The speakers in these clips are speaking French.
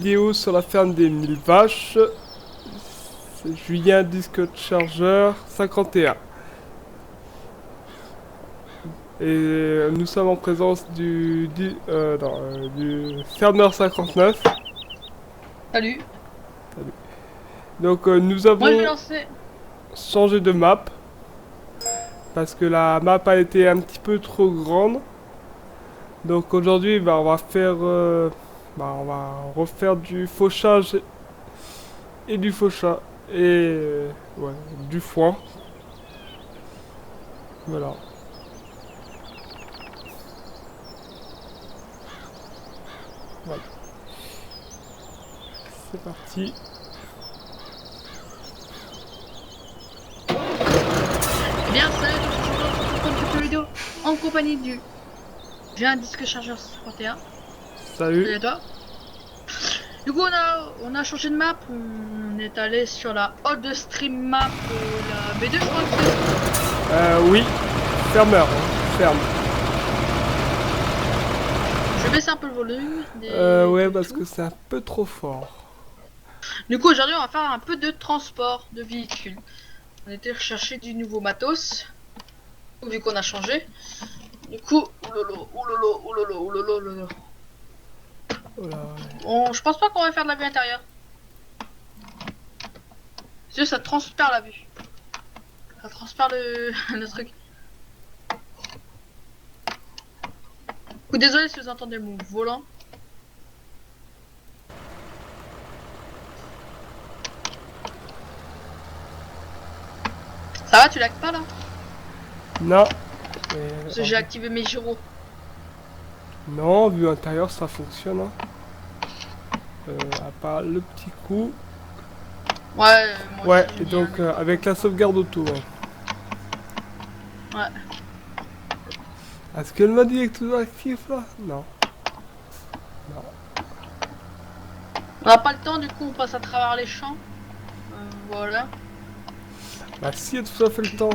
Vidéo sur la ferme des 1000 vaches. C'est Julien Disque Chargeur 51. Et nous sommes en présence du fermeur 59. Salut. Donc nous Moi je vais avons lancer. changé de map. Parce que la map a été un petit peu trop grande. Donc aujourd'hui on va faire... on va refaire du fauchage et du fauchage. Et ouais, du foin. Voilà. Voilà. C'est parti. Eh bien, salut tout le monde, on se retrouve pour une vidéo en compagnie du. J'ai un disque chargeur 51. Salut. Salut à toi. Du coup, on a changé de map. On est allé sur la old stream map, la B2, je crois que c'est. Oui. Fermeur. Hein. Ferme. Je vais baisser un peu le volume. Ouais, du parce tout. que c'est un peu trop fort. Du coup, aujourd'hui, on va faire un peu de transport de véhicules. On était rechercher du nouveau matos. Vu qu'on a changé. Du coup, oulolo, oulolo, oulolo, oulolo, oulolo. Voilà. Je pense pas qu'on va faire de la vue intérieure. Parce que ça transpire la vue. Ça transpire le truc. Ou désolé si vous entendez mon volant. Ça va, tu lags pas là? Non. Parce que j'ai activé mes gyros. Non, vue intérieure, ça fonctionne. Hein. À part le petit coup. Ouais, moi Ouais, aussi j'ai et mis un donc écran. avec la sauvegarde auto. Hein. Ouais. Est-ce qu'elle m'a dit que tout actif là? Non. Non. On n'a pas le temps, du coup on passe à travers les champs. Voilà. Bah si, elle a tout à fait le temps.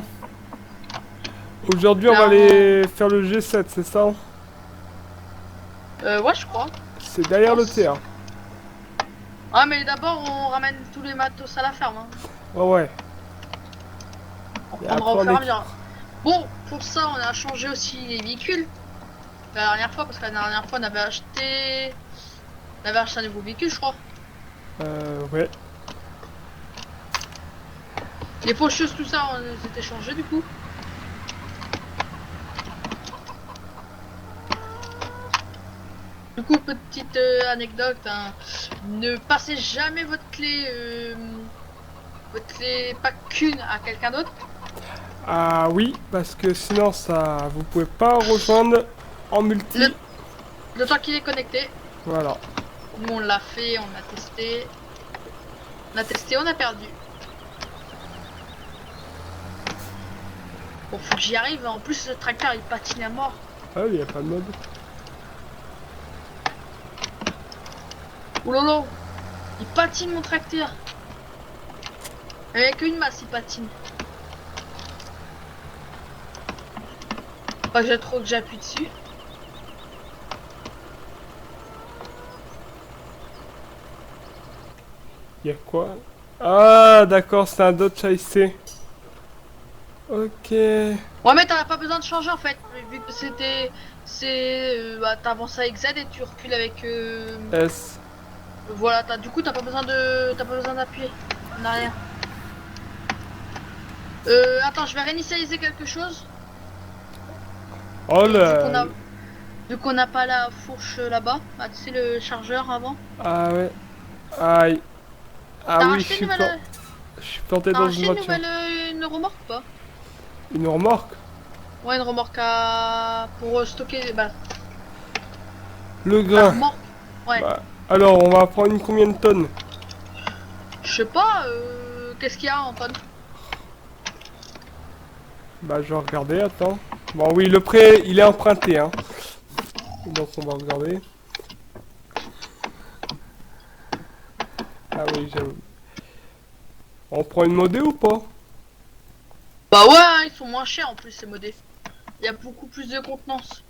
Aujourd'hui, on va Là aller faire le G7, c'est ça? ouais, je crois. C'est Je derrière le pense. terrain. Ah, mais d'abord on ramène tous les matos à la ferme. Hein. Ouais, ouais. On Et reprendra après, au on fur et à équipe. mesure. Bon, pour ça on a changé aussi les véhicules. La dernière fois, parce que la dernière fois on avait acheté. On avait acheté un nouveau véhicule, je crois. Ouais. Les faucheuses, tout ça, on les était changé du coup. Du coup, petite anecdote, hein. Ne passez jamais votre clé pas qu'une à quelqu'un d'autre. Ah oui, parce que sinon, ça, vous pouvez pas rejoindre en Le, multi. le temps qu'il est connecté. Voilà. Nous, on l'a fait, on a testé. On a testé, on a perdu. Bon, faut que j'y arrive. En plus, le tracteur, il patine à mort. Ah oui, y a pas de mode. Oh lolo, il patine mon tracteur. Avec une masse, il patine. Pas que j'ai trop que j'appuie dessus. Y a quoi? Ah, d'accord, c'est un Dodge IC. Ok. Ouais, mais t'as pas besoin de changer en fait. Vu que c'était. Bah, t'avances avec Z et tu recules avec. S. Voilà, du coup, t'as pas besoin de. T'as pas besoin d'appuyer en arrière. Attends, je vais réinitialiser quelque chose. Oh Vu là. qu'on a. Vu qu'on n'a pas la fourche là-bas. Bah, tu sais, le chargeur avant. Ah ouais. Aïe. Ah T'as oui, racheté une nouvelle. je suis planté T'as dans une racheté une voiture. nouvelle. Une remorque ou pas? Une remorque. Ouais, une remorque à. Pour stocker. Bah, Le la grain. remorque. Ouais. Bah, alors, on va prendre une combien de tonnes? Je sais pas, qu'est-ce qu'il y a, Antoine? Bah, je vais regarder, attends. Bon, oui, le prêt, il est emprunté, hein. Donc, on va regarder. Ah oui, j'avoue. On prend une modée ou pas? Bah ouais, hein, ils sont moins chers en plus, ces modés. Il y a beaucoup plus de contenance.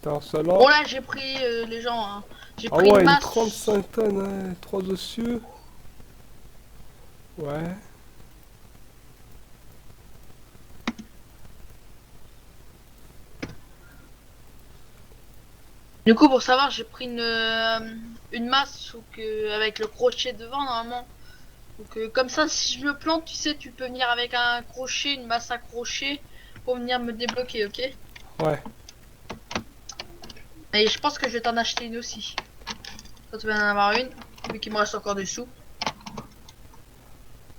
Attends, celle-là. Bon là j'ai pris les gens, hein. J'ai Ah pris ouais, une une masse. 35 tonnes, hein. 3 dessus. Ouais. Du coup pour savoir j'ai pris une masse ou que, avec le crochet devant normalement. Donc comme ça si je me plante tu sais tu peux venir avec un crochet, une masse à crochet pour venir me débloquer, ok? Ouais. Et je pense que je vais t'en acheter une aussi. Quand tu vas en avoir une, vu qu'il me reste encore des sous.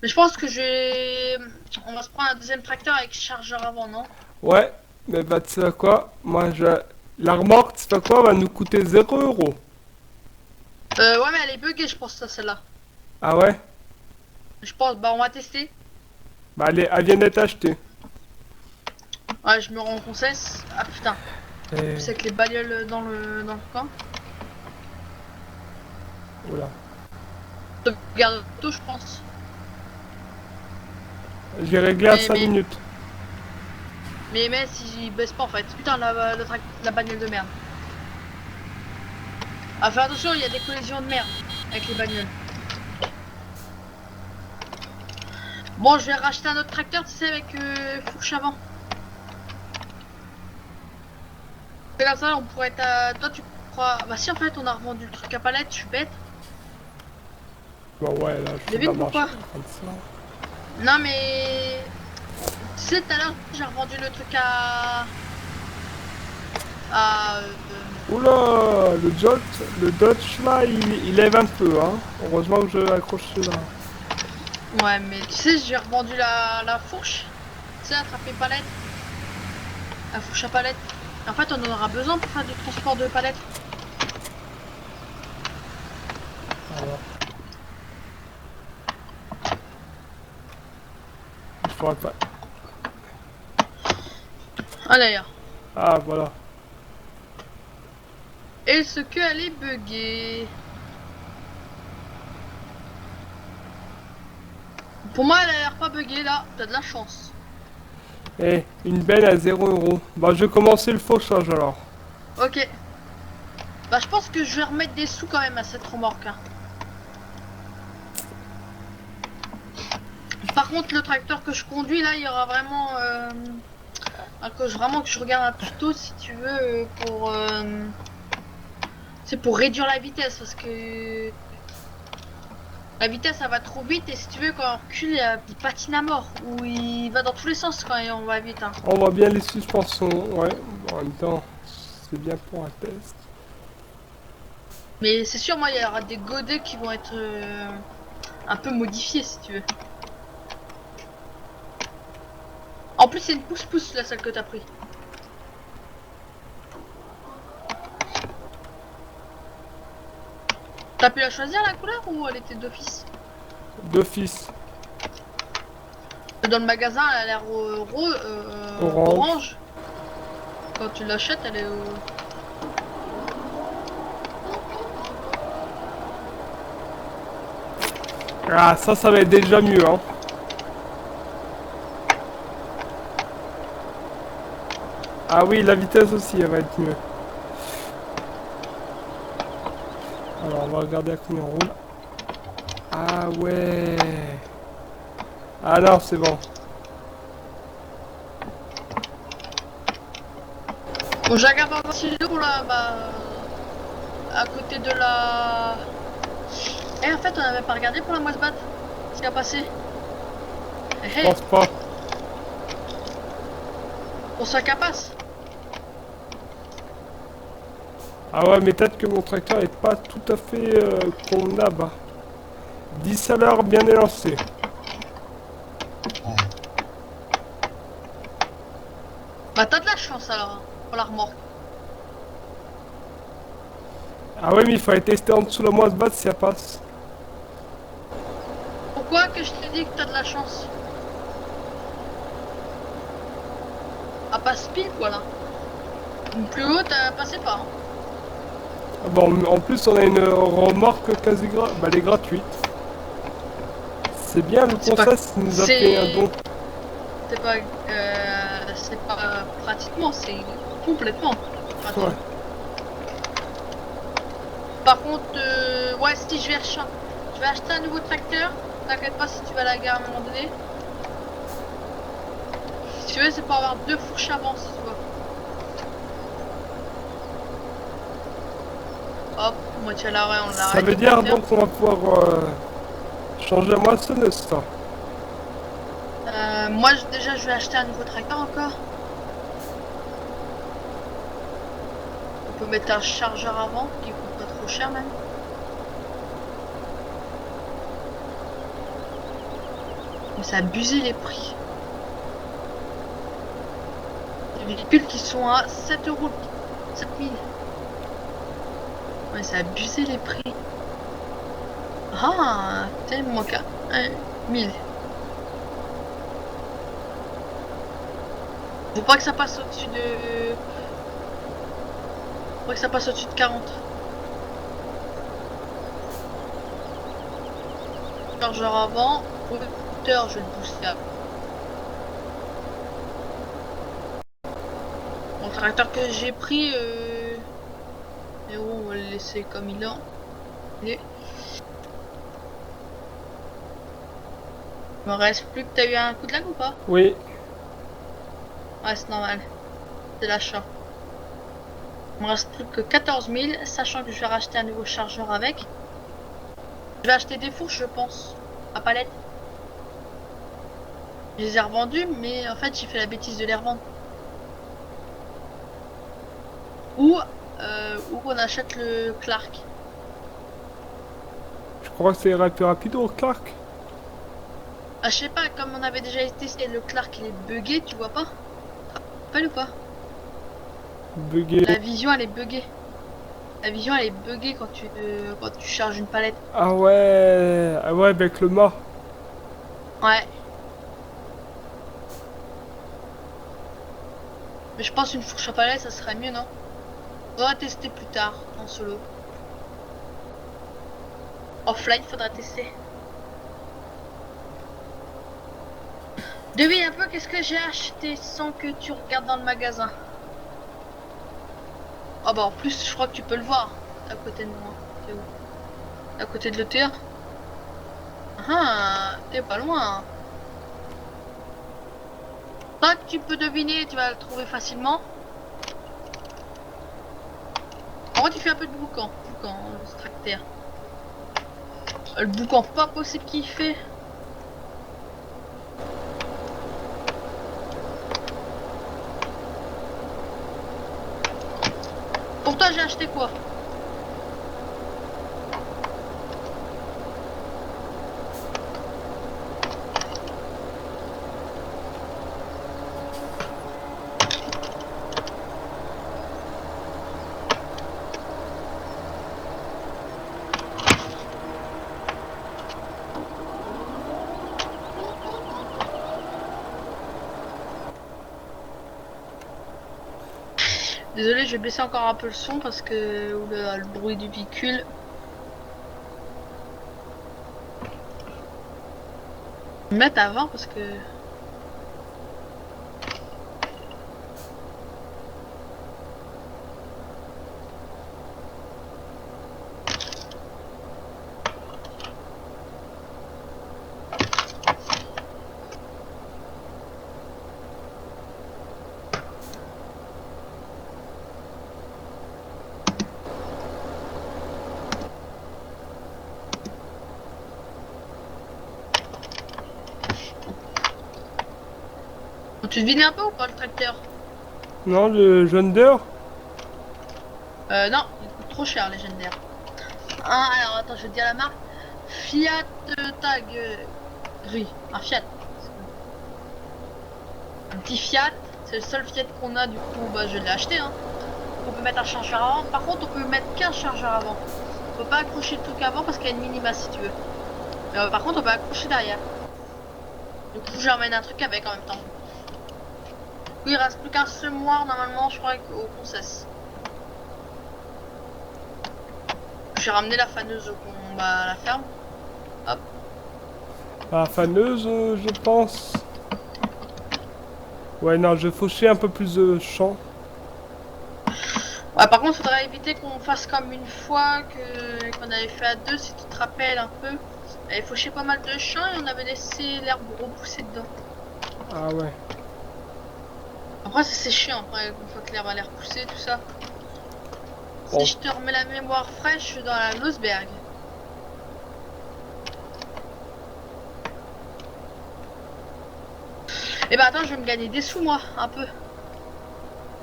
Mais je pense que je vais... On va se prendre un deuxième tracteur avec chargeur avant, non? Ouais. Mais bah, tu sais quoi? Moi, je. La remorque, tu sais quoi? Va nous coûter 0 €. Ouais mais elle est buggée je pense ça celle-là. Ah ouais? Je pense, bah on va tester. Bah, elle vient d'être achetée. Ouais je me rends compte. Ah putain. Et... C'est avec les bagnoles dans le coin. Oula. Sauvegarde auto je pense. J'ai réglé à 5 Mais minutes. mais si j'y baisse pas en fait. Putain la bagnole de merde. Ah faire attention il y a des collisions de merde avec les bagnoles. Bon je vais racheter un autre tracteur tu sais avec fourche avant. C'est comme ça on pourrait être toi tu crois. Bah si en fait on a revendu le truc à palette, je suis bête. Bon, ouais, là, je fais de la Devine marche. pourquoi. Comme ça. Non mais tu sais tout à l'heure j'ai revendu le truc à Oula, le Dodge là, il lève un peu, hein. Heureusement que je accroche là. ouais mais tu sais j'ai revendu la fourche. Tu sais attraper palette. La fourche à palette. En fait on en aura besoin pour faire du transport de palettes. Alors. Il faudrait pas. Ah d'ailleurs. Ah, voilà. Est-ce qu'elle est buggée? Pour moi elle a l'air pas buggée là, t'as de la chance. Eh, une belle à 0 €. Bah, je vais commencer le fauchage alors. Ok. Bah je pense que je vais remettre des sous quand même à cette remorque. Hein. Par contre le tracteur que je conduis là il y aura vraiment vraiment que je regarde un tuto si tu veux pour c'est pour réduire la vitesse parce que la vitesse ça va trop vite et si tu veux quand on recule il patine à mort ou il va dans tous les sens quand on va vite. Hein. On voit bien les suspensions, ouais. En même temps, c'est bien pour un test. Mais c'est sûr moi il y aura des godets qui vont être un peu modifiés si tu veux. En plus c'est une pousse-pousse la celle que t'as pris. T'as pu la choisir la couleur ou elle était d'office? D'office. Dans le magasin elle a l'air orange. Quand tu l'achètes elle est Ah, ça va être déjà mieux, hein. Ah oui, la vitesse aussi, elle va être mieux. Alors, on va regarder à combien on roule. Ah ouais. Ah non, c'est bon. Bon j'ai regardé un stylo là bah à côté de la... Eh en fait on avait pas regardé pour la moisse-batte ce qui a passé. Je pense pas. Pour sa capace. Ah ouais, mais peut-être que mon tracteur est pas tout à fait convenable. Hein. 10 à l'heure bien élancé. Bah t'as de la chance alors hein, pour la remorque. Ah ouais, mais il fallait tester en dessous la moisse-batte si elle passe. Pourquoi que je te dis que t'as de la chance? Ah passe pile quoi là. Une plus haute elle passait pas. Hein. Ah bon, en plus, on a une remorque quasi bah, elle est gratuite. C'est bien, le Concess nous a fait un don. C'est pas pratiquement, c'est complètement gratuit. Ouais. Par contre, ouais, si je vais acheter un nouveau tracteur. T'inquiète pas si tu vas à la gare à un moment donné. Si tu veux, c'est pour avoir 2 fourches avant, si tu veux. Hop, moitié à l'arrêt, on l'arrête. Ça veut dire donc qu'on va pouvoir changer la moissonneuse, ça. Moi, déjà, je vais acheter un nouveau tracteur encore. On peut mettre un chargeur avant, qui coûte pas trop cher même. Mais ça a abusé les prix. Des véhicules qui sont à 7 euros, 7000. Ouais, ça a abusé les prix. Ah, putain, il me manque 1000. Faut pas que ça passe au-dessus de... Faut pas que ça passe au-dessus de 40. Chargeur avant, moteur, je vais le booster. Mon tracteur que j'ai pris, et on va le laisser comme il est. Il me reste plus que t'as eu un coup de lag ou pas? Oui. Ouais, c'est normal. C'est l'achat. Il me reste plus que 14 000, sachant que je vais racheter un nouveau chargeur avec. Je vais acheter des fourches, je pense, à palette. Je les ai revendus, mais en fait, j'ai fait la bêtise de les revendre. Ou on achète le Clark. Je crois que c'est plus rapide au Clark. Ah, je sais pas, comme on avait déjà testé, le Clark il est buggé, tu vois pas? Rappelle ou pas? Bugué. La vision elle est buggée. La vision elle est buggée quand tu charges une palette. Ah ouais, avec le mât. Ouais. Mais je pense une fourche à palette ça serait mieux, non? On va tester plus tard en solo. Offline faudra tester. Devine un peu qu'est-ce que j'ai acheté sans que tu regardes dans le magasin. Oh bah en plus je crois que tu peux le voir. À côté de moi. T'es où? À côté de l'ETA. Ah, t'es pas loin. Tant que tu peux deviner, tu vas le trouver facilement. En vrai tu fais un peu de boucan. Boucan, le tracteur. Le boucan pas possible qu'il fait. Pour toi j'ai acheté quoi? Désolé, je vais baisser encore un peu le son parce que le bruit du véhicule. Mettre avant parce que tu devines un peu ou pas le tracteur? Non, le jaune d'heure. Non, il coûte trop cher légendaire. Ah, alors attends, je vais te dire la marque. Fiat Tag gris. Un Fiat. Un petit Fiat. C'est le seul Fiat qu'on a, du coup, bah je l'ai acheté. Hein. On peut mettre un chargeur avant. Par contre, on peut mettre qu'un chargeur avant. On peut pas accrocher le truc avant parce qu'il y a une minima si tu veux. Mais par contre, on peut accrocher derrière. Du coup, je ramène un truc avec en même temps. Oui, il reste plus qu'un semoir normalement, je crois, au Concess. J'ai ramené la faneuse à la ferme. Hop. La faneuse, je pense. Ouais, non, je vais faucher un peu plus de champ. Ouais, par contre, faudrait éviter qu'on fasse comme une fois qu'on avait fait à deux, si tu te rappelles un peu. On avait fauché pas mal de champs et on avait laissé l'herbe repousser dedans. Ah ouais. Après, c'est chiant, après, une fois que l'herbe a l'air poussée, tout ça. Bon. Si je te remets la mémoire fraîche, je suis dans la Losberg. Et bah attends, je vais me gagner des sous, moi, un peu.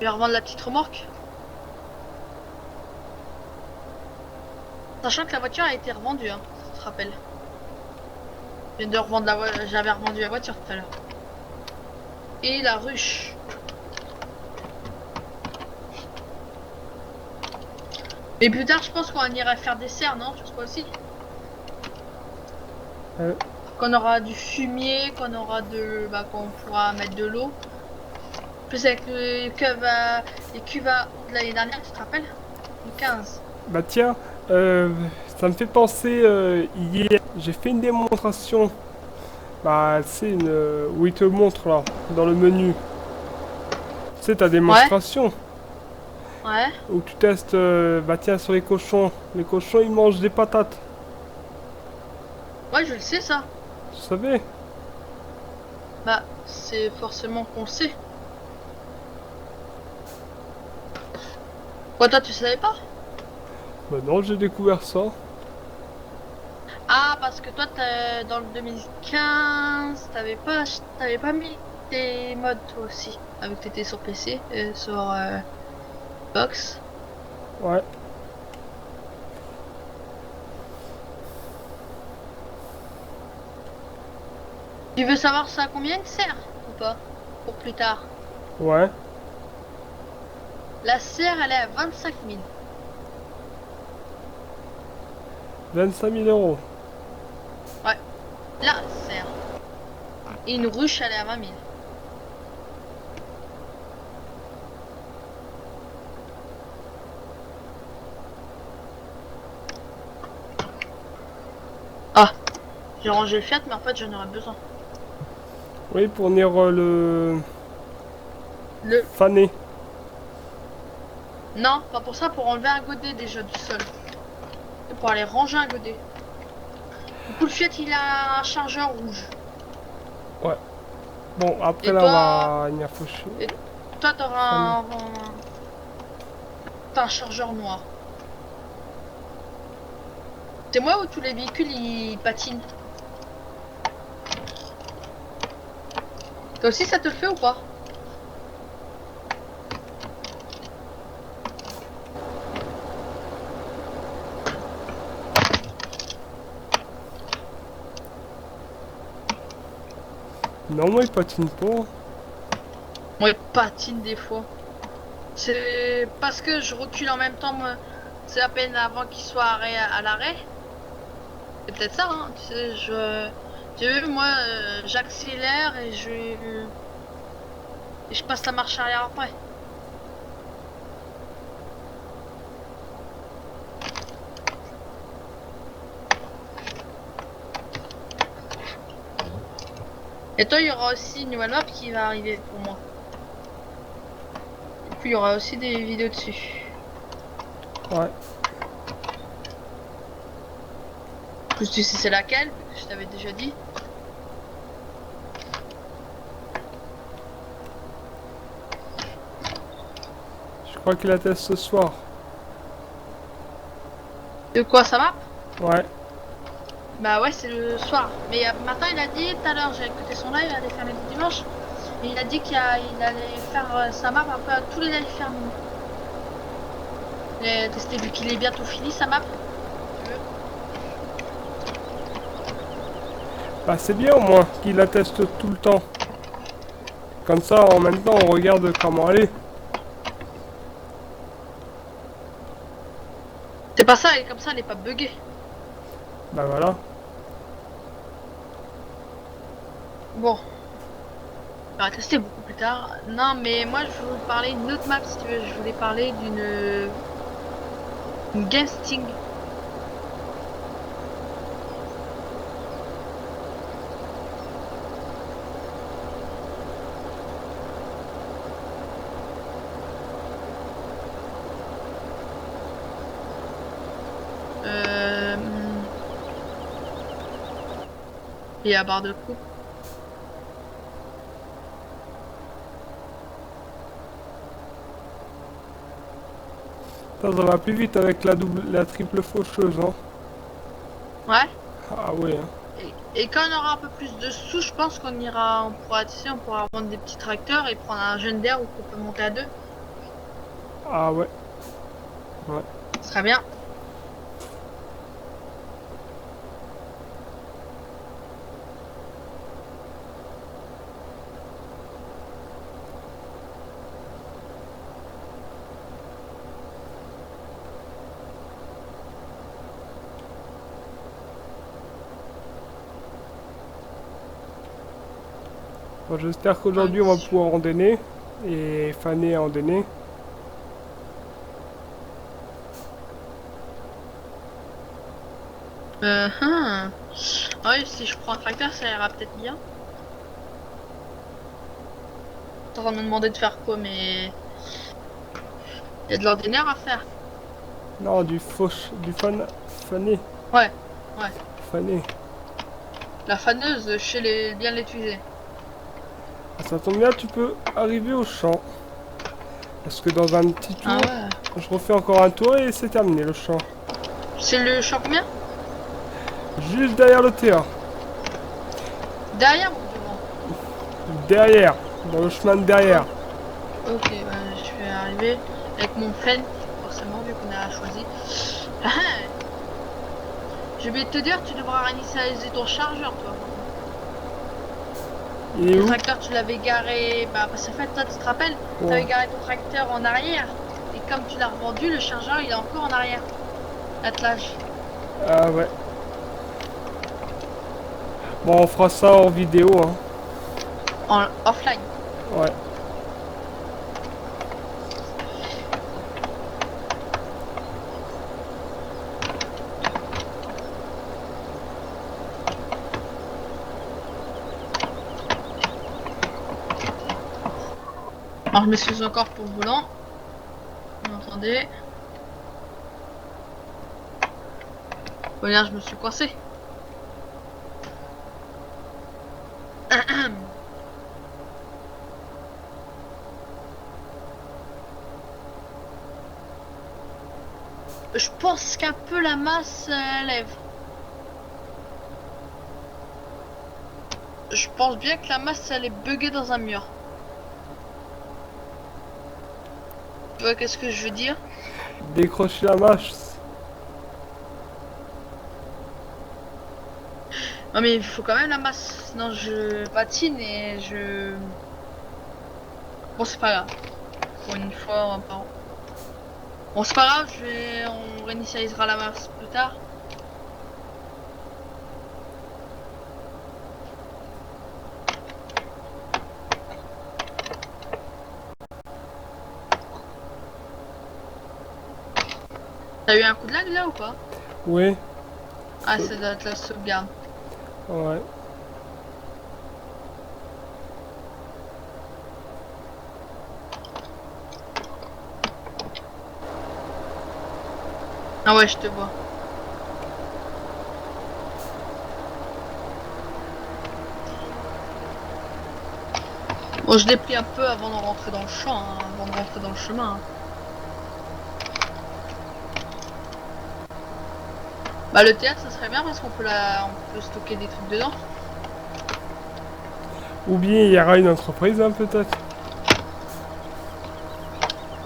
Je vais revendre la petite remorque. Sachant que la voiture a été revendue, hein, tu te rappelles. Je viens de revendre la voiture, j'avais revendu la voiture tout à l'heure. Et la ruche. Et plus tard, je pense qu'on ira faire des serres, non? Tu penses pas aussi? Qu'on aura du fumier, qu'on aura de... Bah, qu'on pourra mettre de l'eau. Plus avec les cuves à eau de l'année dernière, tu te rappelles? Le 15. Bah tiens, ça me fait penser, hier, j'ai fait une démonstration. Bah, c'est une... où il te montre, là, dans le menu. C'est ta Ouais, démonstration. ouais. Où tu testes, bah tiens, sur les cochons. Les cochons, ils mangent des patates. Ouais, je le sais, ça. Tu savais? Bah, c'est forcément qu'on le sait. Quoi, toi, tu savais pas? Bah non, j'ai découvert ça. Ah, parce que toi, dans le 2015, t'avais pas mis tes mods, toi aussi. Avec que t'étais sur PC, sur Box. Ouais. Tu veux savoir ça à combien de serre ou pas? Pour plus tard. Ouais. La serre, elle est à 25 000. 25 000 euros. Ouais, la serre. Et une ruche, elle est à 20 000. Ah, j'ai rangé le Fiat, mais en fait, j'en aurais besoin. Oui, pour venir le Le... faner. Non, pas pour ça, pour enlever un godet déjà du sol. Et pour aller ranger un godet. Du coup, le Fiat, il a un chargeur rouge. Ouais. Bon, après Et là, on toi, va venir faucher. et toi, Faner. t'as un chargeur noir. C'est moi où tous les véhicules ils patinent. Toi aussi, ça te le fait ou pas? Non, moi, il patine pas. Moi, il patine des fois. C'est parce que je recule en même temps. C'est à peine avant qu'il soit à l'arrêt. C'est peut-être ça, hein. Tu sais, tu as vu, moi, j'accélère et je passe la marche arrière après. Et toi, il y aura aussi une nouvelle map qui va arriver pour moi. Et puis, il y aura aussi des vidéos dessus. Ouais. Plus tu sais c'est laquelle, je t'avais déjà dit. Je crois qu'il atteste ce soir. De quoi ça map? Ouais. Bah ouais, c'est le soir. Mais matin, il a dit, tout à l'heure, j'ai écouté son live, il allait faire le dimanche. Et il a dit il allait faire sa map un peu à tous les lives fermés. Il a testé vu qu'il est bientôt fini sa map. Bah, c'est bien au moins qu'il atteste tout le temps. Comme ça, en même temps, on regarde comment elle est. C'est pas ça, et comme ça, elle est pas buggée. Bah voilà. Bon. On va tester beaucoup plus tard. Non, mais moi, je voulais vous parler d'une autre map, si tu veux. Je voulais parler une Game Sting. Et à barre de coupe. Ça va plus vite avec la triple faucheuse, hein. Ouais. Ah ouais, hein. Et quand on aura un peu plus de sous, je pense qu'on ira, on pourra, tu sais, on pourra vendre des petits tracteurs et prendre un jeune d'air où on peut monter à deux. Ah ouais. Ce serait bien. Bon, j'espère qu'aujourd'hui on va pouvoir endainer et faner endainer. Ah oui, si je prends un tracteur, ça ira peut-être bien. T'es en train de me demander de faire quoi, mais il y a de l'ordinaire à faire. Non, fané. Ouais, ouais. Fané. La faneuse chez les bien l'étudier. Ah, ça tombe bien, tu peux arriver au champ. Parce que dans un petit tour, Ah ouais. je refais encore un tour et c'est terminé le champ. C'est le champ combien? Juste derrière le terrain. Derrière ou devant? Derrière. Dans le chemin de derrière. Ok, bah, je vais arriver avec mon fen, forcément, vu qu'on a choisi. Ah, je vais te dire, tu devras réinitialiser ton chargeur, toi. Il est Le où? tracteur, tu l'avais garé. Bah, parce qu'en fait, toi, tu te rappelles, tu avais garé ton tracteur en arrière. Et comme tu l'as revendu, le chargeur, il est encore en arrière. L'attelage. Ah ouais. Bon, on fera ça en vidéo, hein. En offline. Ouais. Alors, je m'excuse encore pour le volant. Vous entendez? Regarde, je me suis coincé. Je pense qu'un peu la masse lève. Je pense bien que la masse elle est buggée dans un mur. Tu vois qu'est-ce que je veux dire? Décrocher la masse. Non mais il faut quand même la masse. Sinon je patine et je... Bon c'est pas grave. Pour une fois on va pas... Bon c'est pas grave, on réinitialisera la masse plus tard. T'as eu un coup de lag là ou pas? Oui. Ah c'est de la sauvegarde. Ouais. Ah ouais je te vois. Bon je l'ai pris un peu avant de rentrer dans le champ, hein, avant de rentrer dans le chemin. Hein. Bah le théâtre ça serait bien parce qu'on peut on peut stocker des trucs dedans. Ou bien il y aura une entreprise, hein, peut-être.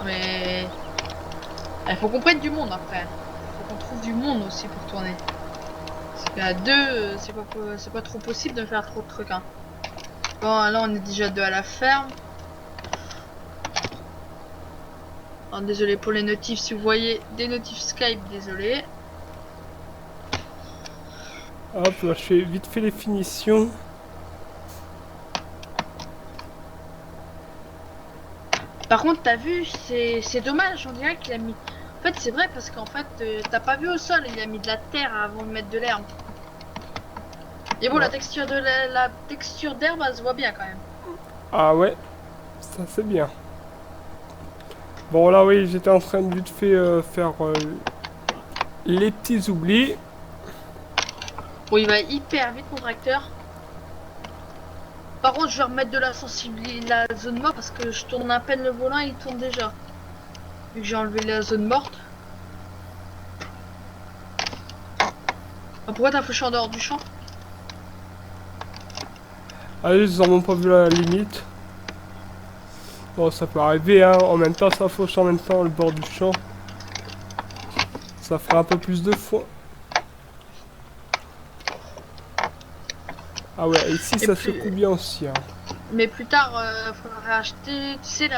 Mais il faut qu'on prenne du monde après. Il faut qu'on trouve du monde aussi pour tourner. Parce qu'à deux, c'est pas trop possible de faire trop de trucs. Hein. Bon là on est déjà deux à la ferme. Alors, désolé pour les notifs, si vous voyez des notifs Skype, désolé. Hop, là, je fais vite fait les finitions. Par contre, t'as vu, c'est dommage, on dirait qu'il a mis... En fait, c'est vrai parce qu'en fait, t'as pas vu au sol, il a mis de la terre avant de mettre de l'herbe. Et bon, Ouais. la texture de la texture d'herbe, elle se voit bien quand même. Ah ouais, ça c'est bien. Bon là oui, j'étais en train de vite fait faire les petits oublis. Bon, il va hyper vite mon tracteur. Par contre, je vais remettre de la sensibilité, la zone morte, parce que je tourne à peine le volant, il tourne déjà. Vu que j'ai enlevé la zone morte. Ah, pourquoi t'as fauché en dehors du champ? Ah, ils ont pas vu la limite. Bon, ça peut arriver, hein. En même temps, ça fauche en même temps le bord du champ. Ça fera un peu plus de fois. Ah ouais, ici, Et ça puis, secoue bien aussi, hein. mais plus tard, faudrait acheter, tu sais,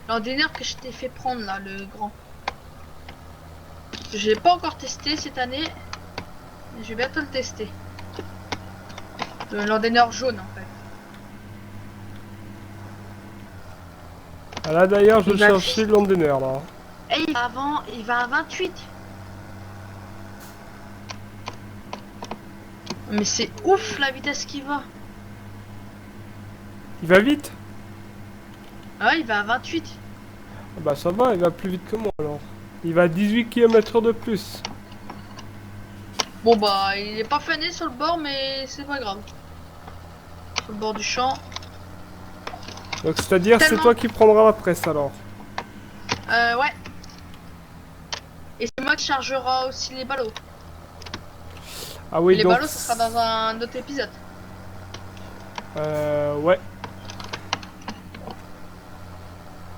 l'ordinateur que je t'ai fait prendre là, le grand. J'ai pas encore testé cette année, mais je vais bientôt le tester. L'ordinateur jaune en fait. Ah là, d'ailleurs, je Il va cherchais vite. l'endeneur, là. Et il va à 28. Mais c'est ouf la vitesse qu'il va. Il va vite? Ah ouais, il va à 28. Ah bah ça va, il va plus vite que moi, alors. Il va à 18 km/h de plus. Bon bah, il est pas fané sur le bord, mais c'est pas grave. Sur le bord du champ. Donc, c'est-à-dire, c'est Tellement. toi qui prendras la presse, alors. Ouais. Et c'est moi qui chargera aussi les ballots. Ah Mais oui, les donc... ballots, ça sera dans un autre épisode. Ouais.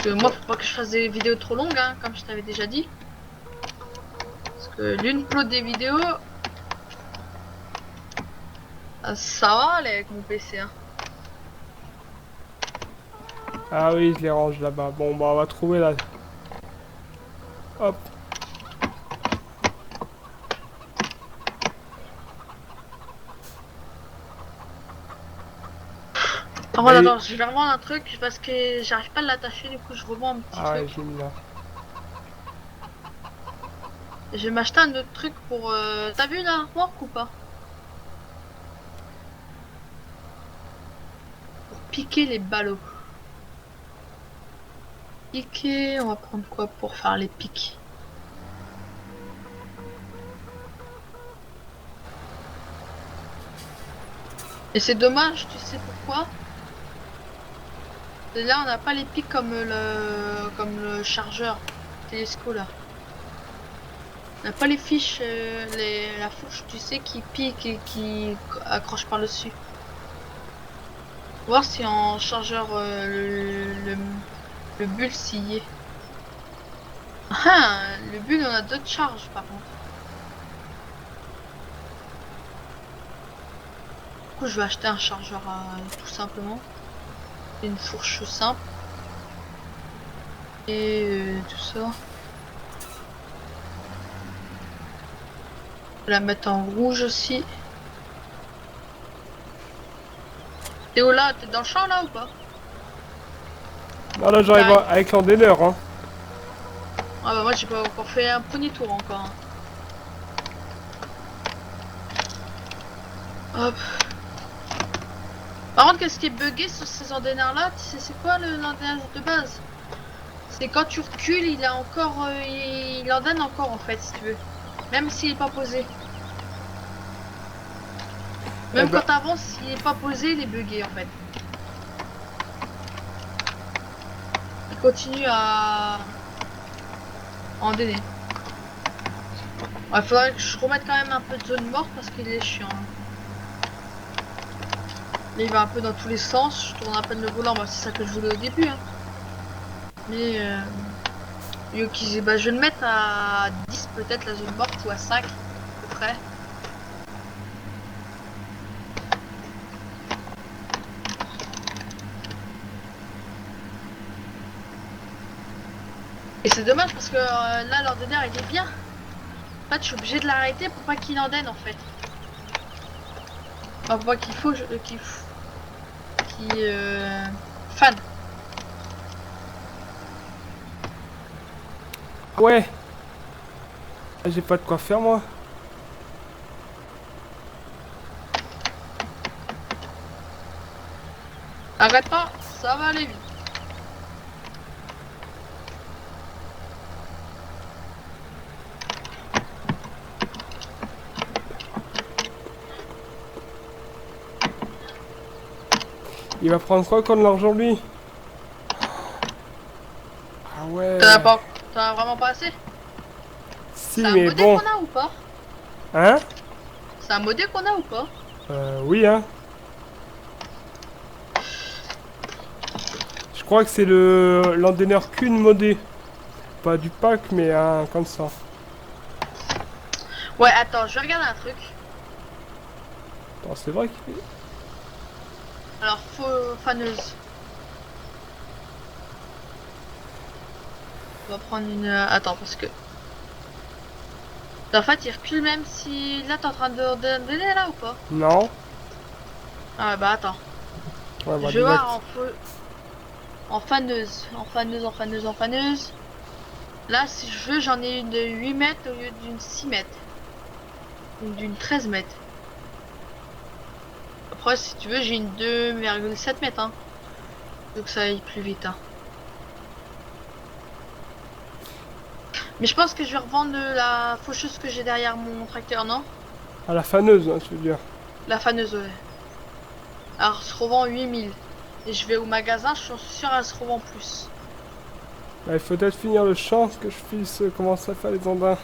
Moi, faut pas que je fasse des vidéos trop longues, hein, comme je t'avais déjà dit. Parce que l'upload des vidéos, ça va aller avec mon PC. Hein. Ah oui, je les range là-bas. Bon, bah, on va trouver là. Hop. Par Bah, contre, il- attends, je vais revendre un truc parce que j'arrive pas à l'attacher, du coup, je revends un petit Ah ouais, truc. j'ai mis là. Je vais m'acheter un autre truc pour. T'as vu la remorque ou pas? Pour piquer les ballots. Piquer, on va prendre quoi pour faire les pics? Et c'est dommage, tu sais pourquoi? Là, on n'a pas les pics comme le chargeur télesco là. On n'a pas les fiches, la fourche, tu sais, qui pique et qui accroche par le dessus. Voir si en chargeur le bulle s'y est. Ah, le bulle, on a d'autres charges par contre. Du coup, je vais acheter un chargeur tout simplement. Une fourche simple. Et tout ça. Je vais la mettre en rouge aussi. Théo là, t'es dans le champ là ou pas? Ah là, j'arrive T'arrives. avec l'endeneur, hein. Ah bah moi j'ai pas encore fait un premier tour encore. Hein. Hop. Par contre, qu'est-ce qui est bugué sur ces antennes là? Tu sais c'est quoi l'antenne de base? C'est quand tu recules, il a encore, il antenne encore en fait si tu veux. Même s'il est pas posé. Même Eh ben, quand t'avances, s'il est pas posé, il est bugué en fait. Il continue à antenner. Ouais, faudrait que je remette quand même un peu de zone morte parce qu'il est chiant. Hein. Là, il va un peu dans tous les sens. Je tourne à peine le volant. Bah, c'est ça que je voulais au début. Hein. Mais bah, je vais le mettre à 10 peut-être la zone morte ou à 5 à peu près. Et c'est dommage parce que là l'ordinateur il est bien. En fait je suis obligé de l'arrêter pour pas qu'il endaine en fait. Enfin pour pas qu'il faut fan. ouais. Ah, j'ai pas de quoi faire, moi. Arrête pas, ça va aller vite. Il va prendre quoi comme l'argent lui? Ah ouais. T'en as vraiment pas assez? Si C'est un mais modé bon. qu'on a ou pas? Hein? C'est un modé qu'on a ou pas? Oui hein. Je crois que c'est le l'Andener Kun modé. Pas du pack mais un comme ça. Ouais, attends, je vais regarder un truc. Attends, c'est vrai qu'il fait... Alors, faneuse. On va prendre une... Attends, parce que... En fait, il recule même si... Là, t'es en train de donner là ou pas? Non? Ah bah attends. Ouais, bah Je vais direct. voir en feu... En faneuse. En faneuse, en faneuse, en faneuse. Là, si je veux, j'en ai une de 8 mètres au lieu d'une 6 mètres. Ou d'une 13 mètres. Après, si tu veux, j'ai une 2,7 mètres, hein. Donc ça aille plus vite, hein. Mais je pense que je vais revendre la faucheuse que j'ai derrière mon tracteur, non? À la faneuse, hein, je veux dire. La faneuse, ouais. Alors, elle se revend 8000. Et je vais au magasin, je suis sûr elle se revend plus. Bah, il faut peut-être finir le champ que je puisse commencer à faire les andins.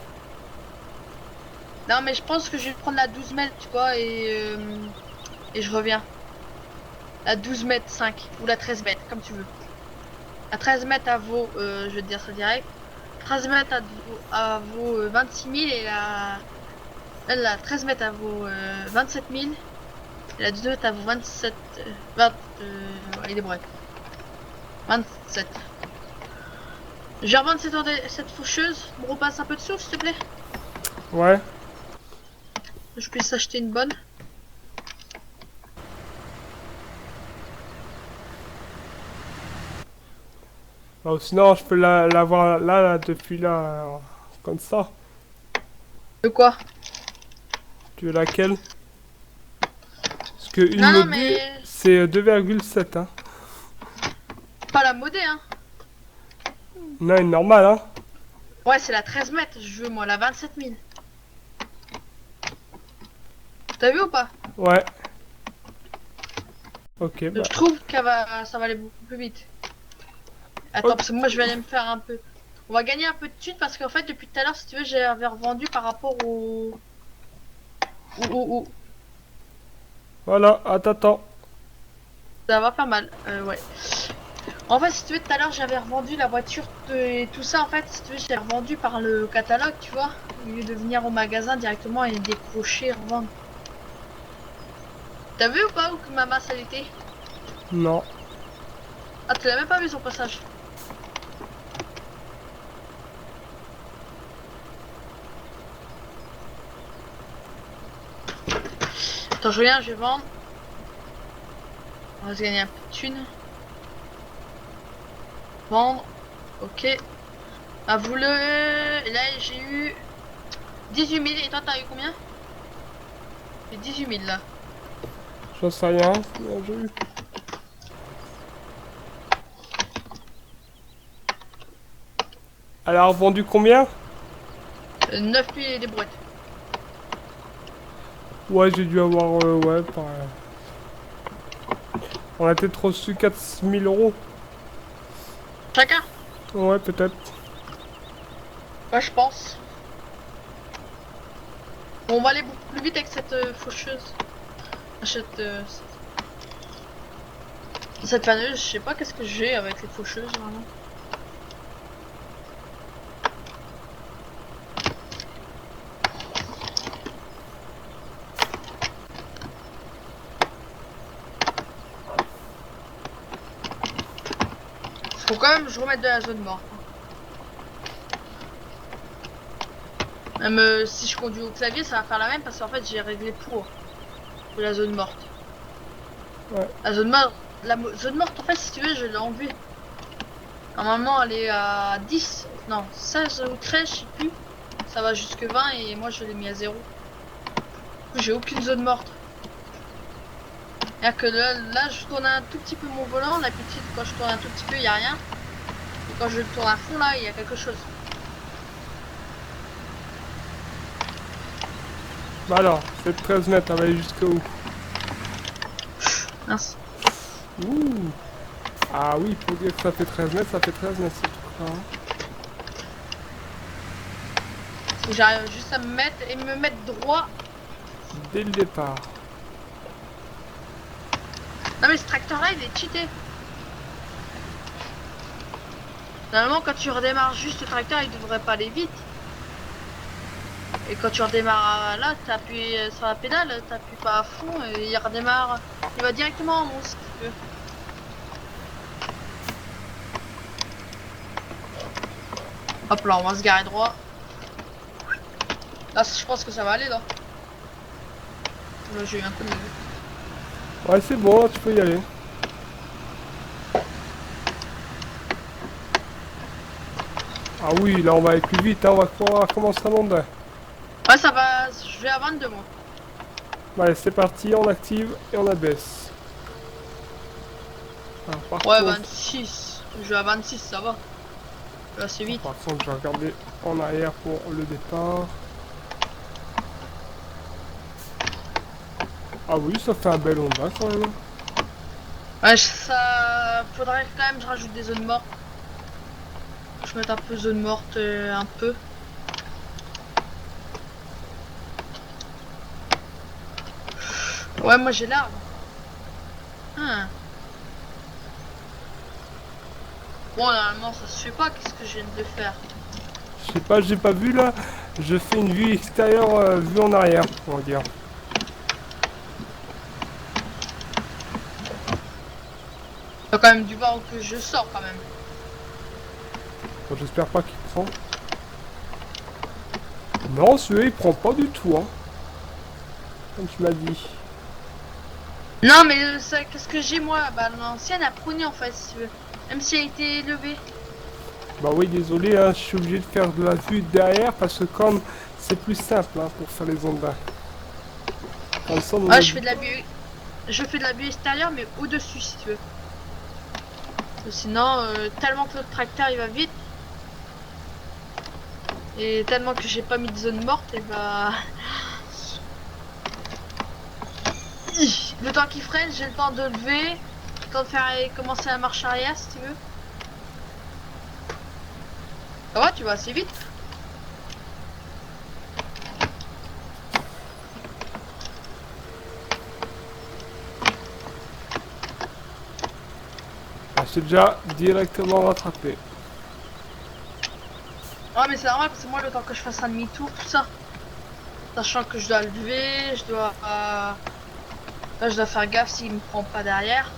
Non, mais je pense que je vais prendre la 12 mètres, tu vois, et je reviens. La 12 mètres 5 ou la 13 mètres, comme tu veux. La 13 mètres, elle vaut, je vais te dire ça direct. 13 mètres, elle vaut 26 000 et la 13 mètres, elle vaut 27 000. Et la 12 mètres, elle vaut 27, 20, ouais, il est bref. 27. Je vais revendre cette faucheuse. Me repasse un peu de sous, s'il te plaît. Ouais. Que je puisse acheter une bonne. Bah, ou sinon, je peux l'avoir là, depuis là, comme ça. De quoi? Tu veux laquelle? Parce que une Non, non, modée, mais c'est 2,7, hein. pas la modée, hein. Non, une normale, hein. Ouais, c'est la 13 mètres. Je veux, moi, la 27 000. T'as vu ou pas? Ouais. Ok, bah. Je trouve ça va aller beaucoup plus vite. Attends, Ok. parce que moi, je vais aller me faire un peu... On va gagner un peu de thunes parce qu'en fait, depuis tout à l'heure, si tu veux, j'avais revendu par rapport au... Voilà, attends. Ça va pas mal, ouais. En fait, si tu veux, tout à l'heure, j'avais revendu la voiture et tout ça. En fait, si tu veux, j'ai revendu par le catalogue, tu vois. Au lieu de venir au magasin directement et décrocher, revendre. T'as vu ou pas où que ma masse elle était? Non. Ah, tu l'as même pas vu son passage. Attends, je reviens, je vais vendre. On va se gagner un peu de thunes. Vendre. Ok. Ah, vous le... Là, j'ai eu 18 000. Et toi, t'as eu combien? J'ai 18 000 là. J'en sais rien. Combien j'ai eu? Elle a revendu combien? 9 000 et des brouettes. Ouais, j'ai dû avoir... ouais, pareil. On a peut-être reçu 4 000 euros. Chacun? Ouais, peut-être. Ouais, je pense. Bon, on va aller beaucoup plus vite avec cette faucheuse. Achète cette faneuse. Je sais pas qu'est-ce que j'ai avec les faucheuses vraiment. Faut quand même que je remette de la zone morte. Même si je conduis au clavier, ça va faire la même parce qu'en fait j'ai réglé pour de la zone morte. Ouais. La zone morte, zone morte en fait si tu veux je l'ai enlevée. Normalement elle est à 10, non 16 ou 13 je sais plus. Ça va jusque 20 et moi je l'ai mis à 0. J'ai aucune zone morte. C'est-à-dire que là je tourne un tout petit peu mon volant, la petite quand je tourne un tout petit peu il n'y a rien. Et quand je tourne à fond là il y a quelque chose. Bah alors, cette 13 mètres, elle va aller jusqu'où? Mince. Ouh. Ah oui, pour dire que ça fait 13 mètres, ça fait 13 mètres, c'est tout ça. Hein. J'arrive juste à me mettre et me mettre droit. Dès le départ. Non mais ce tracteur là il est cheaté. Normalement quand tu redémarres juste le tracteur il devrait pas aller vite. Et quand tu redémarres là, t'appuies sur la pédale, t'appuies pas à fond et il redémarre. Il va directement en mousse si tu veux. Hop là, on va se garer droit. Là, je pense que ça va aller là. Là, j'ai eu un coup de... Ouais, c'est bon, là, tu peux y aller. Ah oui, là, on va aller plus vite, hein, on va commencer à monter. Ouais, ça va, je vais à 22 moi. Allez, c'est parti, on active et on abaisse. Alors, par Ouais, contre, 26. Je vais à 26, ça va. Je vais assez vite. par contre, je vais regarder en arrière pour le départ. Ah oui, ça fait un bel Honda quand même. Ouais, ça... Faudrait quand même que je rajoute des zones mortes. Je mette un peu zone morte, un peu. Ouais, moi j'ai l'arbre. Hein. Bon, normalement ça se fait pas, qu'est-ce que je viens de faire? Je sais pas, j'ai pas vu là. Je fais une vue extérieure, vue en arrière, on va dire. Faut quand même du voir que je sors quand même. Bon, j'espère pas qu'il prend. Non, celui-là il prend pas du tout, hein. Comme tu m'as dit. Non, mais qu'est-ce que j'ai moi? Bah, l'ancienne a pruné en fait, si tu veux. Même si elle a été élevée. Bah oui, désolé, hein, je suis obligé de faire de la vue derrière parce que comme c'est plus simple hein, pour faire les Honda. Comme ça, on Ouais, a- je fais de la vue. Je fais de la vue extérieure, mais au-dessus si tu veux. Parce que sinon, tellement que l'autre tracteur il va vite. Et tellement que j'ai pas mis de zone morte, et bah. Le temps qu'il freine, j'ai le temps de lever. Le temps de faire commencer la marche arrière si tu veux. Ça va, tu vas assez vite. Ah, c'est déjà directement rattrapé. Ouais, mais c'est normal parce que moi, le temps que je fasse un demi-tour, tout ça. Sachant que je dois lever, je dois. Là, je dois faire gaffe s'il me prend pas derrière.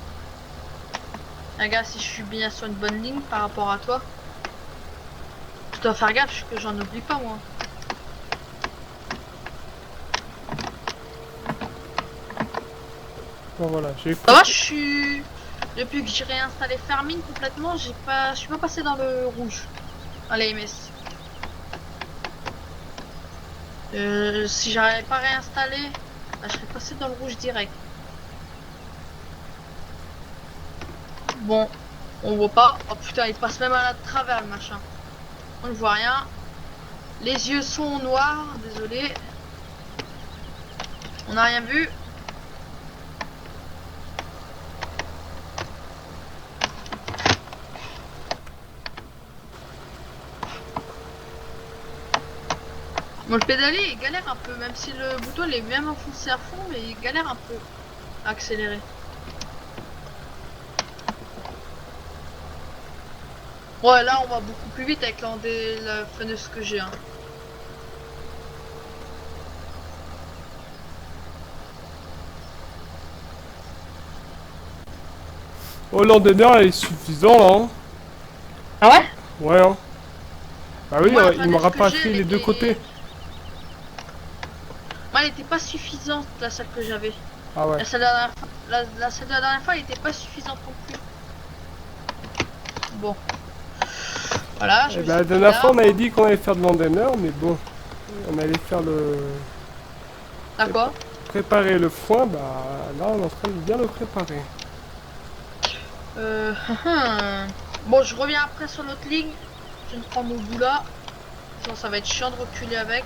Faire gaffe si je suis bien sur une bonne ligne par rapport à toi. Je dois faire gaffe que j'en oublie pas moi. Bon voilà, j'ai Ça va, je suis. Depuis que j'ai réinstallé Farming complètement, je suis pas passé dans le rouge. À l'AMS. Si j'avais pas réinstallé, bah, je serais passé dans le rouge direct. Bon, on voit pas. Oh putain, il passe même à la travers le machin. On ne voit rien. Les yeux sont noirs, désolé. On n'a rien vu. Bon, le pédalier il galère un peu, même si le bouton il est bien enfoncé à fond, mais il galère un peu à accélérer. Ouais, là on va beaucoup plus vite avec la faneuse que j'ai. Hein. Oh, l'ordinaire est suffisant là. Hein. Ah ouais? Ouais, hein. Bah oui, Moi, la il faneuse m'aura que pas j'ai, pris elle les deux était- côtés. Moi, elle était pas suffisante, la celle que j'avais. Ah ouais. Celle de la dernière fois, elle était pas suffisante non plus. Bon. Voilà, je Et me bah, suis la pris dernière fois, on l'arbre. avait dit qu'on allait faire de l'ordinaire, mais bon. On allait faire D'accord. préparer le foin, bah là, on est en train de bien le préparer. Bon, je reviens après sur l'autre ligne. Je ne prends mon bout là. Sinon, ça va être chiant de reculer avec.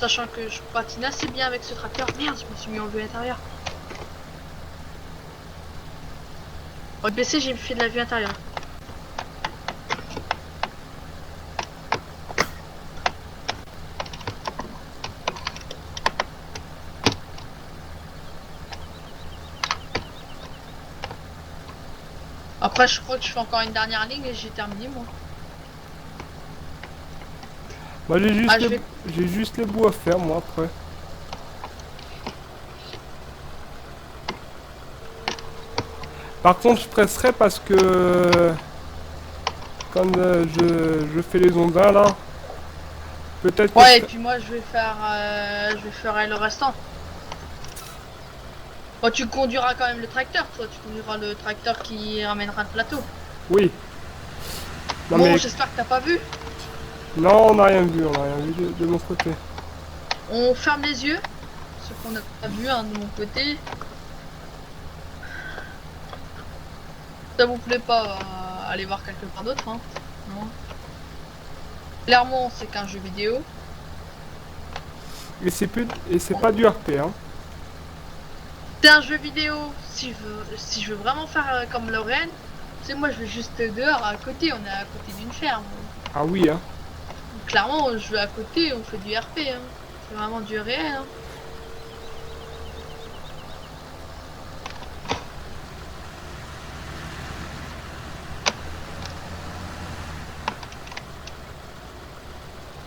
Sachant que je patine assez bien avec ce tracteur. Merde, je me suis mis en vue intérieure. Au PC, j'ai fait de la vue intérieure. Après, je crois que je fais encore une dernière ligne et j'ai terminé, moi. Moi j'ai juste, Ah, je vais... j'ai juste les bouts à faire moi après. Par contre je presserai parce que quand je fais les ondins là, peut-être que je Ouais, et serai... puis moi, je vais faire le restant. Bon, tu conduiras quand même le tracteur, toi. Tu conduiras le tracteur qui ramènera le plateau. Oui. Non Bon, mais j'espère que t'as pas vu. non on n'a rien vu, on n'a rien vu de mon côté. On ferme les yeux. Ce qu'on a vu, hein, de mon côté. Ça vous plaît pas, allez voir quelque part d'autre, hein. Non. Clairement, c'est qu'un jeu vidéo. Et c'est plus et c'est pas du RP hein. C'est un jeu vidéo. Si je veux vraiment faire comme Lorraine, tu sais, moi, je vais juste dehors, à côté. On est à côté d'une ferme. Ah oui hein. Clairement, je vais à côté, on fait du RP, hein. C'est vraiment du réel, hein.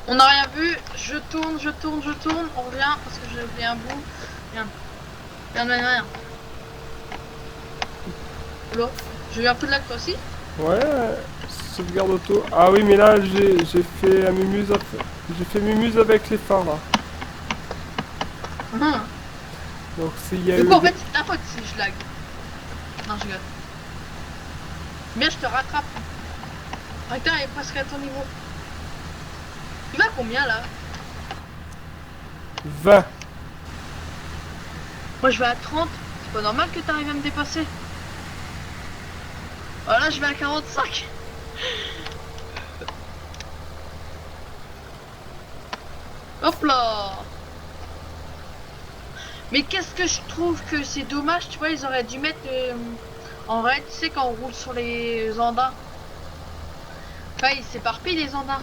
On n'a rien vu, je tourne, on revient parce que j'ai oublié un bout. Rien. Rien. Là, j'ai eu un peu de lag toi aussi. Ouais, sauvegarde auto. Ah oui mais là j'ai fait un mumuse j'ai fait mumuse avec les phares là. Hum. Donc s'il y a Du eu coup, en des- fait, c'est ta faute si je lag. Non, je rigole. Bien, je te rattrape. Putain, il est presque à ton niveau. Tu vas à combien là? 20. Moi, je vais à 30. C'est pas normal que t'arrives à me dépasser. Voilà, je vais à 45. Hop là. Mais qu'est-ce que je trouve que c'est dommage, tu vois, ils auraient dû mettre en vrai, tu sais, quand on roule sur les andins, enfin, ils s'éparpillent les andins.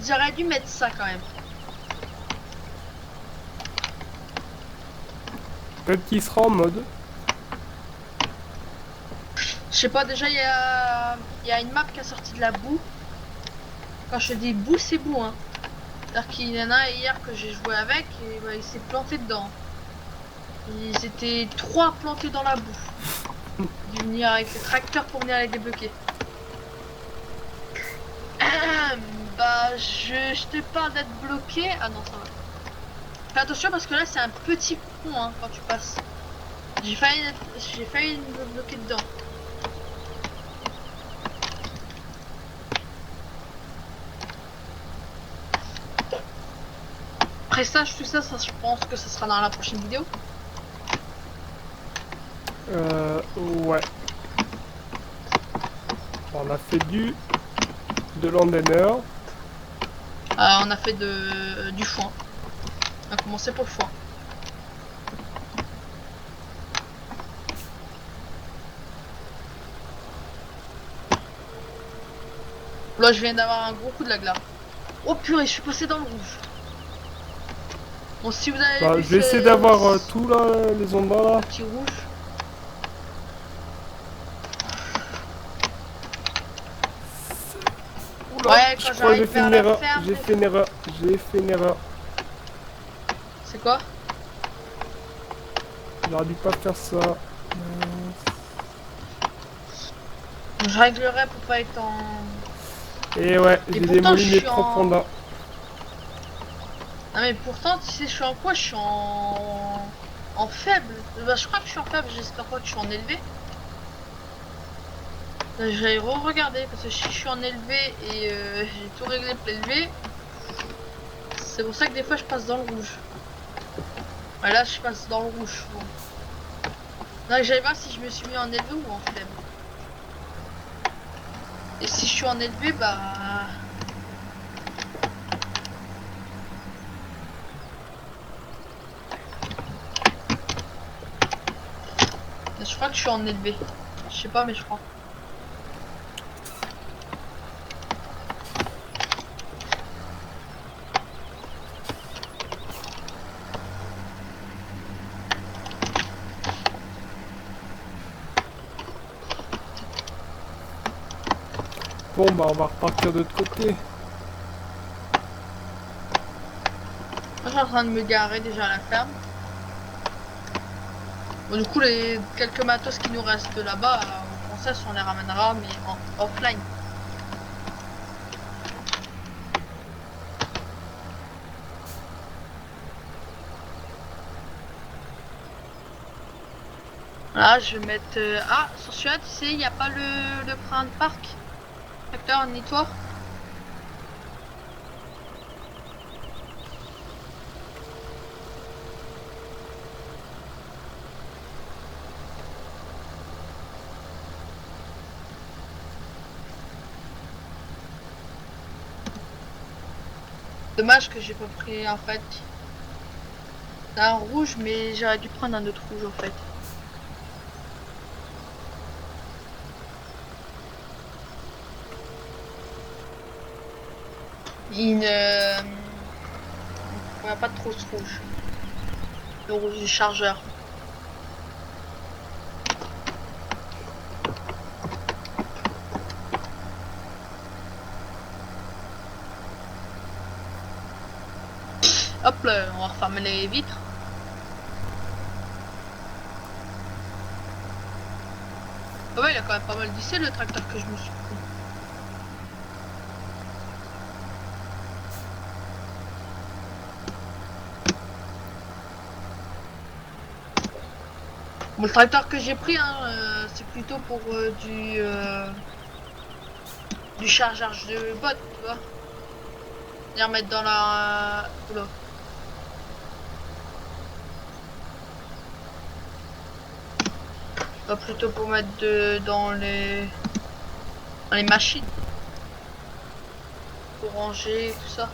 Ils auraient dû mettre ça quand même. Peut-être qu'il sera en mode. Je sais pas, déjà, il y a une map qui a sorti de la boue. Quand je dis boue, c'est boue, hein. C'est-à-dire qu'il y en a un hier que j'ai joué avec et bah, il s'est planté dedans. Ils étaient 3 plantés dans la boue. Dû venir avec le tracteur pour venir les débloquer. Bah, je te parle d'être bloqué. Ah non, ça va. Fais attention parce que là, c'est un petit pont hein, quand tu passes. J'ai failli me bloquer dedans. Prestage, tout ça, je pense que ce sera dans la prochaine vidéo. Ouais. On a fait de l'endainer. On a fait du foin. On a commencé pour le foin. Là, je viens d'avoir un gros coup de lag là. Oh purée, je suis passé dans le rouge. Bon, si vous avez Bah, vu je vais essayer d'avoir tout là, les ondas là. petit rouge. Oula, Ouais, je quand crois que j'ai j'arrive fait vers une la erreur. ferme. J'ai fait une erreur. J'ai fait une erreur. C'est quoi? J'aurais dû pas faire ça. Je réglerai pour pas être en... Et ouais, Et j'ai pourtant, démoli je mes suis propres en... ondas. Non mais pourtant, tu sais, je suis en quoi? Je suis en... En faible. Bah, je crois que je suis en faible, j'espère pas que je suis en élevé. J'allais re-regarder, parce que si je suis en élevé et j'ai tout réglé pour l'élevé, c'est pour ça que des fois je passe dans le rouge. Ouais, là je passe dans le rouge. Bon. Donc j'allais voir si je me suis mis en élevé ou en faible. Et si je suis en élevé, bah... Je crois que je suis en élevé. Je sais pas, mais je crois. Bon bah on va repartir de l'autre côté. Moi, je suis en train de me garer déjà à la ferme. Bon, du coup, les quelques matos qui nous restent là-bas, en princesse, on les ramènera, mais en offline. Là, je vais mettre... Ah, sur celui-là, tu sais, il n'y a pas le frein de parc. Tracteur, nettoie. Dommage que j'ai pas pris, en fait. C'est un rouge, mais j'aurais dû prendre un autre rouge, en fait. Il ne... On n'a pas trop ce rouge. Le rouge du chargeur. Hop là, on va refermer les vitres. Ah ouais, il a quand même pas mal glissé le tracteur que je me suis pris. Bon, le tracteur que j'ai pris, hein, c'est plutôt pour du chargage de bottes, tu vois. Venir mettre dans la... Oula. Pas plutôt pour mettre dans les machines. Pour ranger, tout ça.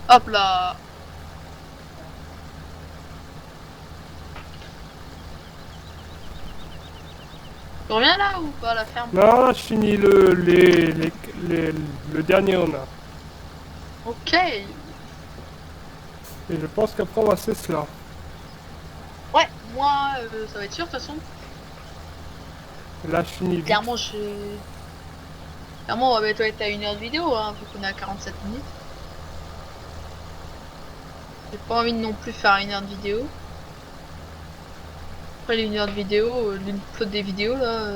Hop là. Tu reviens là ou pas à la ferme? Non, là, je finis le dernier honneur. Ok. Et je pense qu'après on va cesser cela. Ouais, moi, ça va être sûr de toute façon. Là, je finis vite. Clairement, Clairement, on va bientôt être à 1 heure de vidéo, hein, vu qu'on est à 47 minutes. J'ai pas envie de non plus faire 1 heure de vidéo. Après les 1 heure de vidéo, l'upload des vidéos là.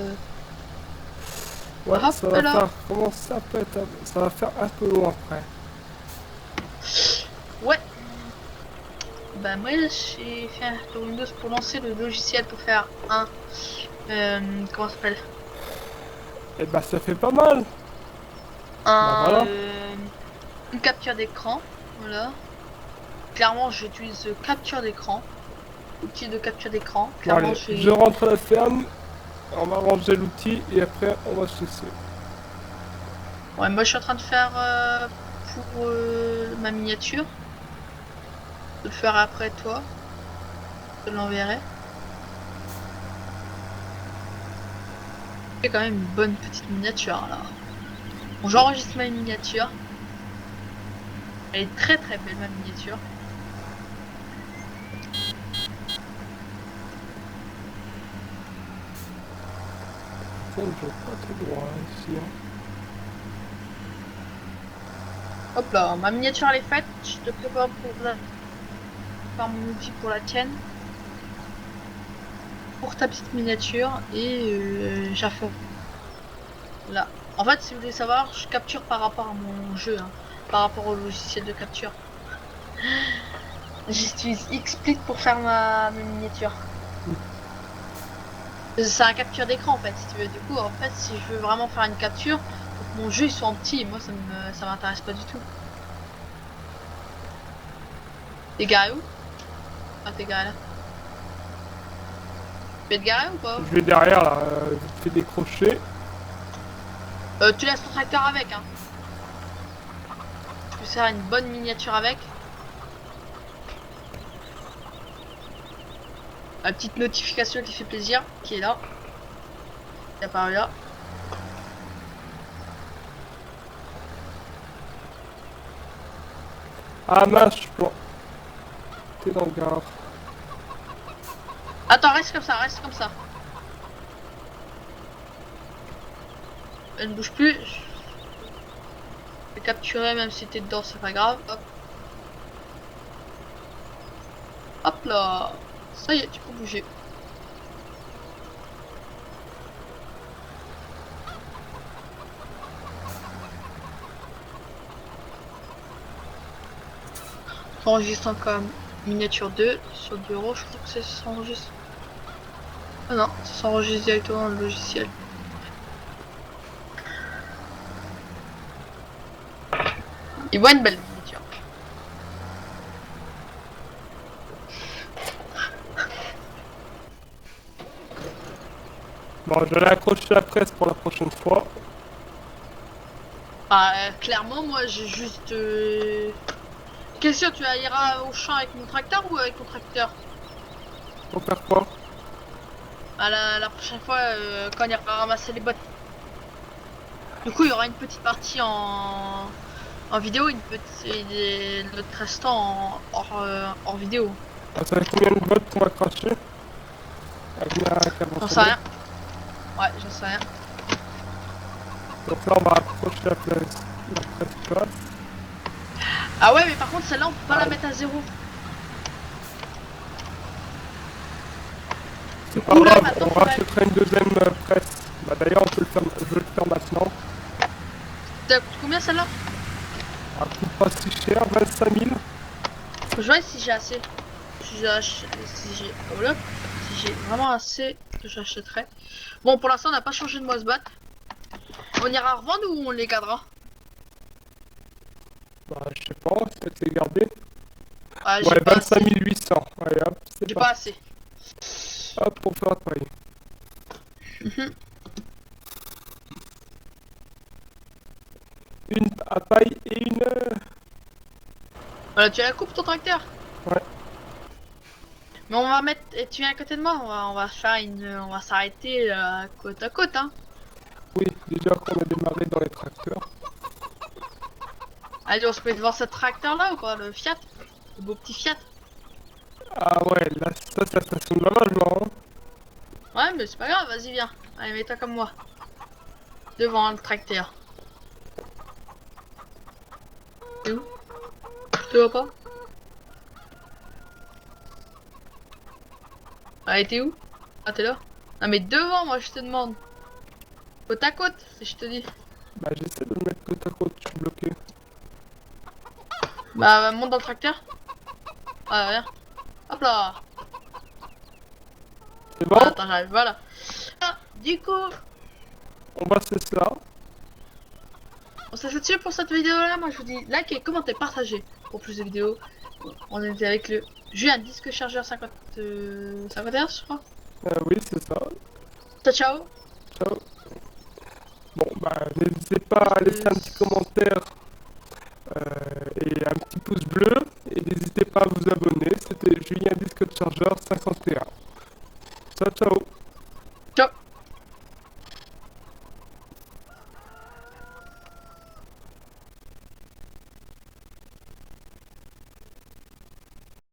Ouais, Hop ça va là. faire... Comment ça peut être... Ça va faire un peu long après. Ouais. Bah moi j'ai fait un tour Windows pour lancer le logiciel pour faire un... comment ça s'appelle? Et bah ça fait pas mal. Bah voilà. Une capture d'écran. Voilà. Clairement j'utilise capture d'écran. Outil de capture d'écran. Bon, Clairement allez, je rentre à la ferme. On va ranger l'outil et après on va se laisser. Ouais, moi je suis en train de faire pour ma miniature. Je vais le faire après toi. Je te l'enverrai. C'est quand même une bonne petite miniature là. Bon, j'enregistre ma miniature. Elle est très très belle ma miniature. Ça ne joue pas tout droit ici. Hein. Hop là, ma miniature elle est faite. Je te prépare pour faire mon outil pour la tienne. Pour ta petite miniature et j'ai fait là. En fait, si vous voulez savoir, je capture par rapport à mon jeu, hein, par rapport au logiciel de capture. J'utilise XSplit pour faire ma miniature. C'est un capture d'écran en fait, si tu veux. Du coup, en fait, si je veux vraiment faire une capture, faut que mon jeu il soit en petit. Et moi, ça m'intéresse pas du tout. T'es garé où? Ah, t'es garé là. Tu peux être garé ou pas? Je vais derrière là, je fais des crochets. Tu laisses ton tracteur avec, hein. Tu peux faire une bonne miniature avec. La petite notification qui fait plaisir, qui est là. Qui est apparu là. Ah mince, je peux... T'es dans le gare. Attends, reste comme ça, reste comme ça. Elle ne bouge plus. Je vais capturer même si t'es dedans, c'est pas grave. Hop. Hop là. Ça y est, tu peux bouger. Enregistre comme miniature 2 sur bureau, je crois que c'est s'enregistre. Ah non, ça s'enregistre directement dans le logiciel. Il voit une belle miniature. Bon, je vais accrocher la presse pour la prochaine fois. Bah, clairement, moi j'ai juste. Question, tu iras au champ avec mon tracteur ou avec ton tracteur? Pour faire quoi? À la prochaine fois, quand on ira ramasser les bottes. Du coup, il y aura une petite partie en vidéo, une petite et le restant hors vidéo. Ah, ça fait combien de bottes qu'on va cracher? J'en sais rien. Ouais, j'en sais rien. Donc là, on va accrocher la presse plate. Ah ouais, mais par contre, celle-là, on peut pas la mettre à 0. C'est pas Oula, grave, maintenant, on rachètera une deuxième presse. Bah d'ailleurs, on peut le faire, je vais le faire maintenant. Ça coûte combien celle-là? Ça coûte pas si cher, 25 000. Faut que je vois si j'ai assez. Si j'ai oh si j'ai vraiment assez, j'achèterai. Bon, pour l'instant, on n'a pas changé de mouse bat. On ira revendre ou on les gardera? Bah, je sais pas, peut-être les garder. Ah, Ouais, 25 800. Allez hop, c'est j'ai pas. pas assez. Hop, pour faire la paille. Une à paille et une. Voilà, tu la coupes ton tracteur? Ouais. Mais on va mettre. Et tu viens à côté de moi, on va faire une. On va s'arrêter côte à côte, hein. Oui, déjà qu'on a démarré dans les tracteurs. Allez, on se met devant ce tracteur là ou quoi? Le Fiat? Le beau petit Fiat? Ah ouais, là, ça, c'est la station de lavagement. Hein. Ouais, mais c'est pas grave, vas-y, viens. Allez, mets-toi comme moi. Devant le tracteur. T'es où? Tu vois pas? Allez, t'es où? Ah, t'es là? Ah, mais devant, moi, je te demande. Côte à côte, si je te dis. Bah, j'essaie de me mettre côte à côte, je suis bloqué. Bah, monte dans le tracteur. Ah, viens. Hop là. C'est bon? Ah, attends, j'arrive, voilà. Ah, du coup, On va c'est cela. on s'est fait dessus pour cette vidéo là. Moi, je vous dis likez, commentez, partagez pour plus de vidéos. On était avec le Julien disque chargeur 50, 51, je crois. Oui, c'est ça. Ciao, ciao. Ciao. Bon, bah, n'hésitez pas à laisser un petit commentaire et un petit pouce bleu. Et n'hésitez pas à vous abonner. C'était Julien Disque Chargeur 51. Ciao, ciao.